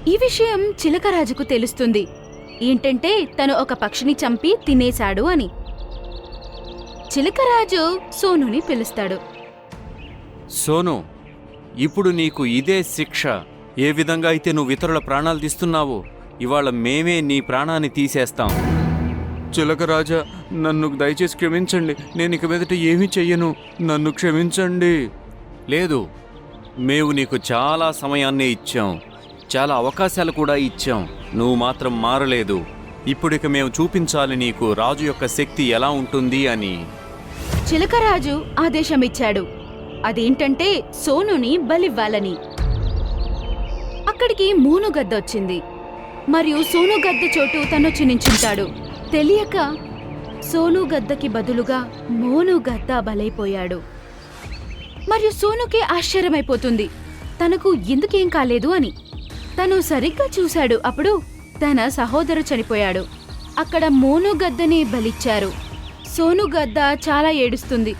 ఈ విషయం చిలకరాజుకు తెలుస్తుంది. ఏంటంటే తను ఒక పక్షిని చంపి తినేశాడు అని. చిలకరాజు సోనుని పిలుస్తాడు. సోను, ఇప్పుడు నీకు ఇదే శిక్ష. ఏ విధంగా అయితే నువ్వు ఇతరుల ప్రాణాలు తీస్తున్నావో, ఇవాళ మేమే నీ ప్రాణాన్ని తీసేస్తాం. చిలకరాజా, నన్ను దయచేసి క్షమించండి. నేను ఇక మీదట ఏమీ చెయ్యను. నన్ను క్షమించండి. లేదు, మేము నీకు చాలా సమయాన్నే ఇచ్చాం, చాలా అవకాశాలు కూడా ఇచ్చాం. నువ్వు మాత్రం మారలేదు. ఇప్పుడిక మేము చూపించాలి నీకు రాజు యొక్క శక్తి ఎలా ఉంటుంది అని. చిలకరాజు ఆదేశమిచ్చాడు. అదేంటంటే సోనుని బలివ్వాలని. అక్కడికి మోనుగద్ద వచ్చింది మరియు సోనుగద్ద చోటు తనొచ్చి నించుంటాడు. తెలియక సోనుగద్దకి బదులుగా మోనుగద్ద బలైపోయాడు. మరియు సోనుకి ఆశ్చర్యమైపోతుంది, తనకు ఎందుకేం కాలేదు అని. తను సరిగ్గా చూశాడు. అప్పుడు తన సహోదరు చనిపోయాడు. అక్కడ మోనుగద్దని బలిచ్చారు. సోనుగద్ద చాలా ఏడుస్తుంది.